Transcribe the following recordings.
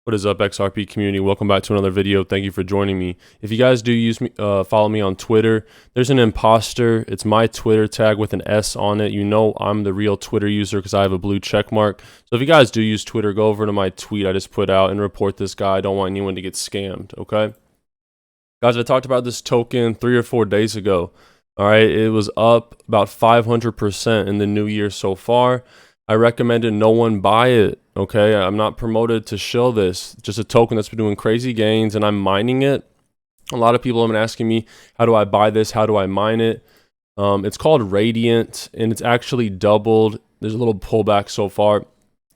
What is up, XRP community? Welcome back to another video. Thank you for joining me. If you guys do use me, follow me on Twitter, there's an imposter. It's my Twitter tag with an S on it. You know I'm the real Twitter user because I have a blue check mark. So if you guys do use Twitter, go over to my tweet I just put out and report this guy. I don't want anyone to get scammed, okay? Guys, I talked about this token 3 or 4 days ago. All right, it was up about 500% in the new year so far. I recommended no one buy it, okay? I'm not promoted to shill this. Just a token that's been doing crazy gains, and I'm mining it. A lot of people have been asking me, how do I buy this? How do I mine it? It's called Radiant, and it's actually doubled. There's a little pullback so far.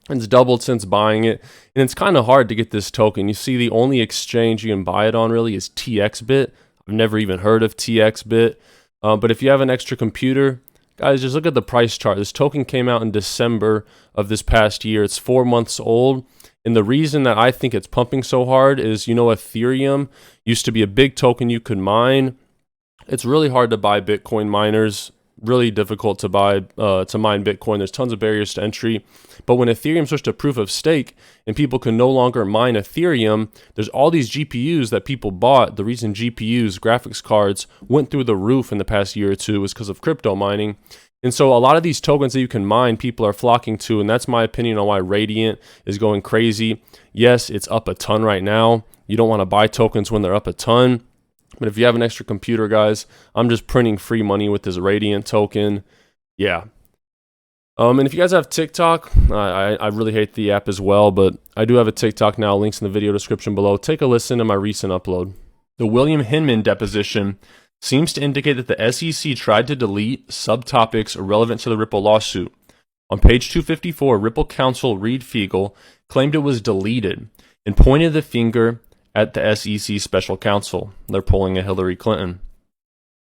It's doubled since buying it, and it's kind of hard to get this token. You see, the only exchange you can buy it on really is TXBit. I've never even heard of TXBit, but if you have an extra computer, guys, just look at the price chart. This token came out in December of this past year. It's 4 months old. And the reason that I think it's pumping so hard is, you know, Ethereum used to be a big token you could mine. It's really hard to buy Bitcoin miners. Really difficult to buy, to mine Bitcoin. There's tons of barriers to entry. But when Ethereum switched to proof of stake and people can no longer mine Ethereum, there's all these GPUs that people bought. The reason GPUs, graphics cards, went through the roof in the past year or two is because of crypto mining. And so a lot of these tokens that you can mine, people are flocking to, and that's my opinion on why Radiant is going crazy. Yes, it's up a ton right now. You don't want to buy tokens when they're up a ton. But if you have an extra computer, guys, I'm just printing free money with this Radiant token. Yeah. And if you guys have TikTok, I really hate the app as well, but I do have a TikTok now. Links in the video description below. Take a listen to my recent upload. The William Hinman deposition seems to indicate that the SEC tried to delete subtopics relevant to the Ripple lawsuit. On page 254, Ripple counsel Reed Fiegel claimed it was deleted and pointed the finger at the SEC special counsel. They're pulling a Hillary Clinton.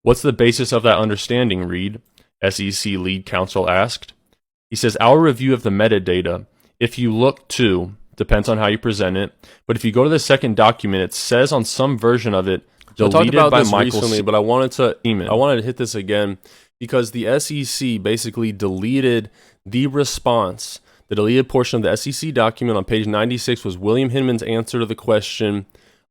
What's the basis of that understanding, Reed? SEC lead counsel asked. He says, our review of the metadata, if you look to, depends on how you present it, but if you go to the second document, it says on some version of it, deleted I talked about by this Michael recently, but I wanted to hit this again because the SEC basically deleted the response. The deleted portion of the SEC document on page 96 was William Hinman's answer to the question,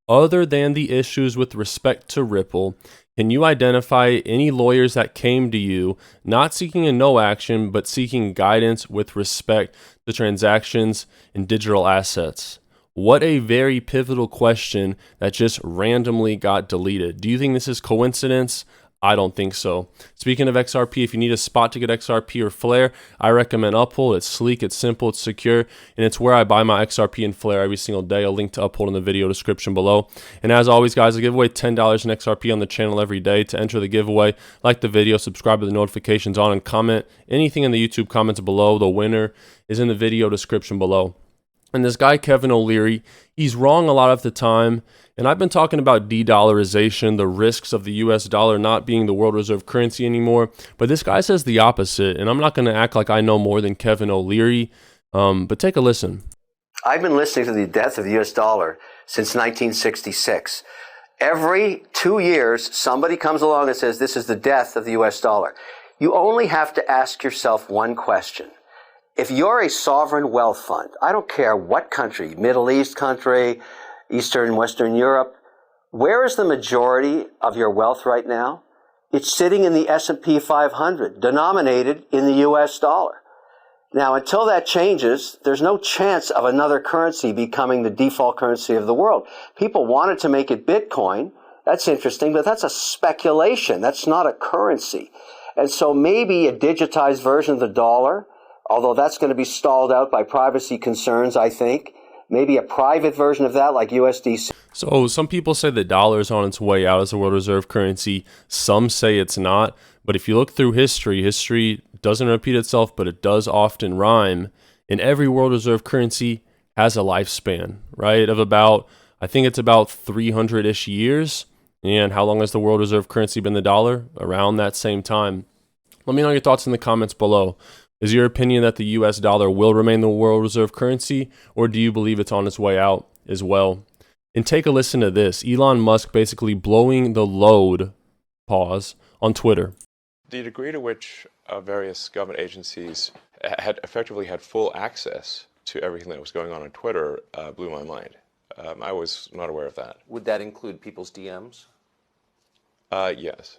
other than the issues with respect to Ripple, can you identify any lawyers that came to you not seeking a no action, but seeking guidance with respect to transactions in digital assets? What a very pivotal question that just randomly got deleted. Do you think this is coincidence? I don't think so. Speaking of XRP, if you need a spot to get XRP or Flare, I recommend Uphold. It's sleek, it's simple, it's secure, and it's where I buy my XRP and Flare every single day. I'll link to Uphold in the video description below. And as always, guys, I give away $10 in XRP on the channel every day. To enter the giveaway, like the video, subscribe with the notifications on, and comment anything in the YouTube comments below. The winner is in the video description below. And this guy, Kevin O'Leary, he's wrong a lot of the time. And I've been talking about de-dollarization, the risks of the US dollar not being the world reserve currency anymore. But this guy says the opposite. And I'm not going to act like I know more than Kevin O'Leary. But take a listen. I've been listening to the death of the US dollar since 1966. Every 2 years, somebody comes along and says, this is the death of the US dollar. You only have to ask yourself one question. If you're a sovereign wealth fund, I don't care what country, Middle East country, Eastern, Western Europe, where is the majority of your wealth right now? It's sitting in the S&P 500, denominated in the US dollar. Now, until that changes, there's no chance of another currency becoming the default currency of the world. People wanted to make it Bitcoin. That's interesting, but that's a speculation. That's not a currency. And so maybe a digitized version of the dollar, although that's going to be stalled out by privacy concerns, I think. Maybe a private version of that like USDC. So some people say the dollar is on its way out as a world reserve currency. Some say it's not. But if you look through history, history doesn't repeat itself, but it does often rhyme. And every world reserve currency has a lifespan, right? Of about, I think it's about 300-ish years. And how long has the world reserve currency been the dollar? Around that same time. Let me know your thoughts in the comments below. Is your opinion that the US dollar will remain the world reserve currency, or do you believe it's on its way out as well? And take a listen to this. Elon Musk basically blowing the load, pause, on Twitter. The degree to which various government agencies had effectively had full access to everything that was going on Twitter blew my mind. I was not aware of that. Would that include people's DMs? Yes.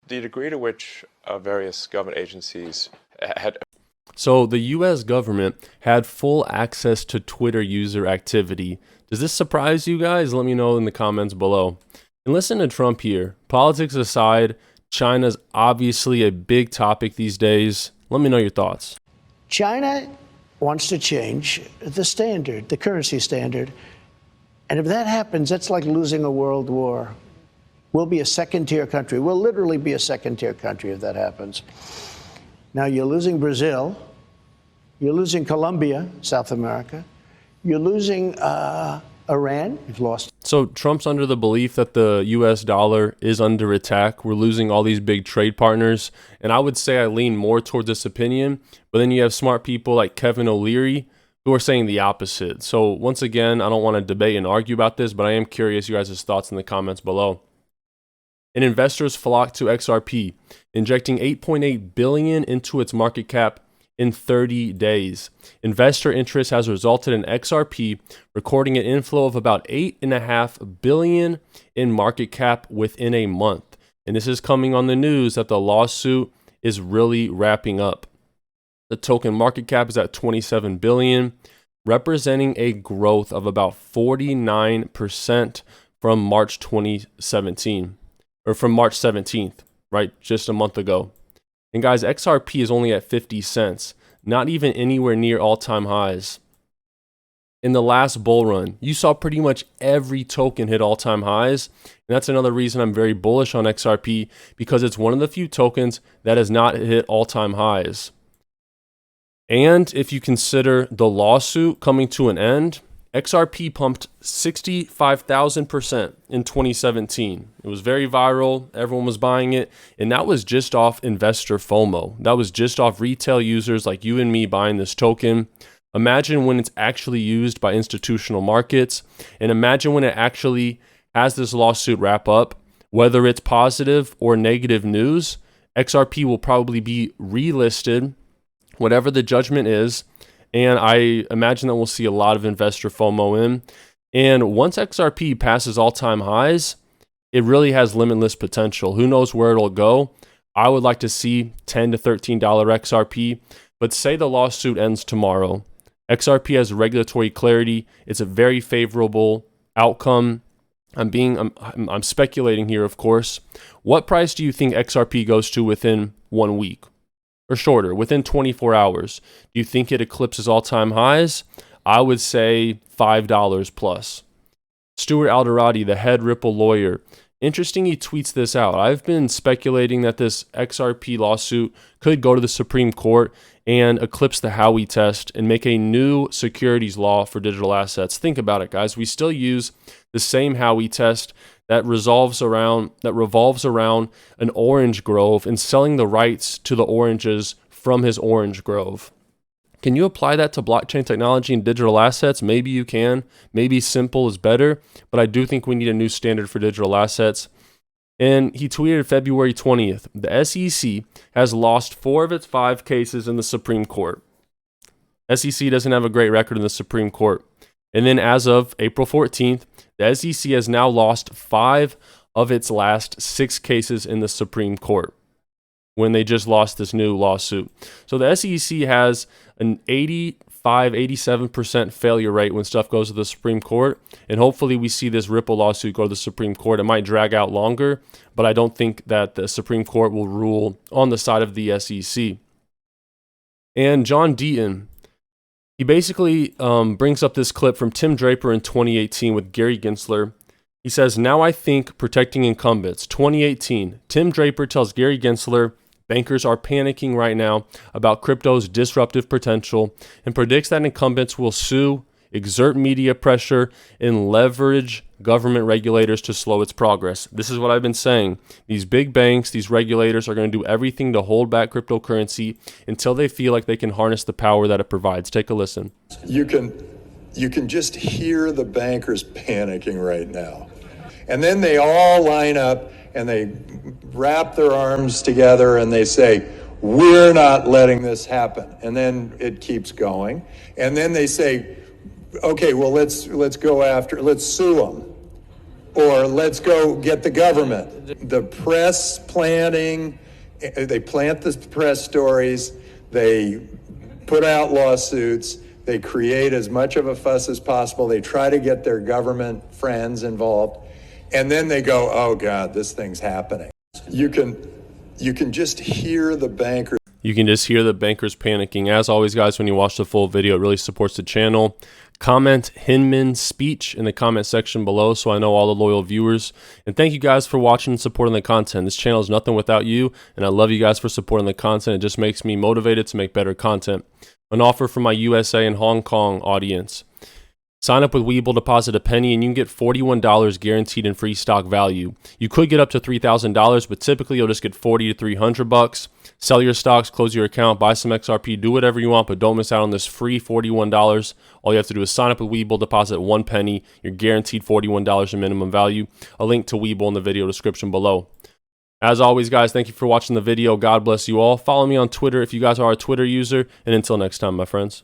The degree to which various government agencies had... So the US government had full access to Twitter user activity. Does this surprise you guys? Let me know in the comments below. And listen to Trump here. Politics aside, China's obviously a big topic these days. Let me know your thoughts. China wants to change the standard, the currency standard. And if that happens, that's like losing a world war. We'll be a second-tier country. We'll literally be a second-tier country if that happens. Now, you're losing Brazil. You're losing Colombia, South America. You're losing Iran. You've lost. So Trump's under the belief that the US dollar is under attack. We're losing all these big trade partners. And I would say I lean more towards this opinion. But then you have smart people like Kevin O'Leary who are saying the opposite. So once again, I don't want to debate and argue about this, but I am curious you guys' thoughts in the comments below. And investors flocked to XRP, injecting $8.8 billion into its market cap in 30 days. Investor interest has resulted in XRP recording an inflow of about $8.5 billion in market cap within a month. And this is coming on the news that the lawsuit is really wrapping up. The token market cap is at $27 billion, representing a growth of about 49% from March 2017. Or from March 17th, right? Just a month ago. And guys, XRP is only at 50 cents, not even anywhere near all-time highs. In the last bull run, you saw pretty much every token hit all-time highs. And that's another reason I'm very bullish on XRP, because it's one of the few tokens that has not hit all-time highs. And if you consider the lawsuit coming to an end, XRP pumped 65,000% in 2017. It was very viral. Everyone was buying it. And that was just off investor FOMO. That was just off retail users like you and me buying this token. Imagine when it's actually used by institutional markets. And imagine when it actually has this lawsuit wrap up. Whether it's positive or negative news, XRP will probably be relisted, whatever the judgment is. And I imagine that we'll see a lot of investor FOMO in. And once XRP passes all-time highs, it really has limitless potential. Who knows where it'll go? I would like to see $10 to $13 XRP. But say the lawsuit ends tomorrow. XRP has regulatory clarity. It's a very favorable outcome. I'm speculating here, of course. What price do you think XRP goes to within 1 week? Or shorter, within 24 hours. Do you think it eclipses all-time highs? I would say $5 plus. Stuart Alderati, the head Ripple lawyer. Interesting he tweets this out. I've been speculating that this XRP lawsuit could go to the Supreme Court and eclipse the Howey test and make a new securities law for digital assets. Think about it, guys. We still use the same Howey test that revolves around an orange grove and selling the rights to the oranges from his orange grove. Can you apply that to blockchain technology and digital assets? Maybe you can. Maybe simple is better, but I do think we need a new standard for digital assets. And he tweeted February 20th, the SEC has lost 4 of its 5 cases in the Supreme Court. SEC doesn't have a great record in the Supreme Court. And then as of April 14th, the SEC has now lost 5 of its last 6 cases in the Supreme Court when they just lost this new lawsuit. So the SEC has an 87% failure rate when stuff goes to the Supreme Court. And hopefully we see this Ripple lawsuit go to the Supreme Court. It might drag out longer, but I don't think that the Supreme Court will rule on the side of the SEC. And John Deaton, he basically brings up this clip from Tim Draper in 2018 with Gary Gensler. He says, "Now I think protecting incumbents." 2018, Tim Draper tells Gary Gensler, bankers are panicking right now about crypto's disruptive potential and predicts that incumbents will sue, exert media pressure, and leverage government regulators to slow its progress. This is what I've been saying. These big banks, these regulators are going to do everything to hold back cryptocurrency until they feel like they can harness the power that it provides. Take a listen. You can just hear the bankers panicking right now. And then they all line up and they wrap their arms together and they say, we're not letting this happen. And then it keeps going. And then they say, okay, well, let's sue them. Or let's go get the government. The press planting, they plant the press stories, they put out lawsuits, they create as much of a fuss as possible, they try to get their government friends involved, and then they go, oh God, this thing's happening. You can just hear the bankers. You can just hear the bankers panicking. As always, guys, when you watch the full video, it really supports the channel. Comment Hinman's speech in the comment section below so I know all the loyal viewers. And thank you guys for watching and supporting the content. This channel is nothing without you, and I love you guys for supporting the content. It just makes me motivated to make better content. An offer for my USA and Hong Kong audience. Sign up with Webull, deposit a penny, and you can get $41 guaranteed in free stock value. You could get up to $3,000, but typically you'll just get $40 to $300. Sell your stocks, close your account, buy some XRP, do whatever you want, but don't miss out on this free $41. All you have to do is sign up with Webull, deposit 1 penny. You're guaranteed $41 in minimum value. A link to Webull in the video description below. As always, guys, thank you for watching the video. God bless you all. Follow me on Twitter if you guys are a Twitter user, and until next time, my friends.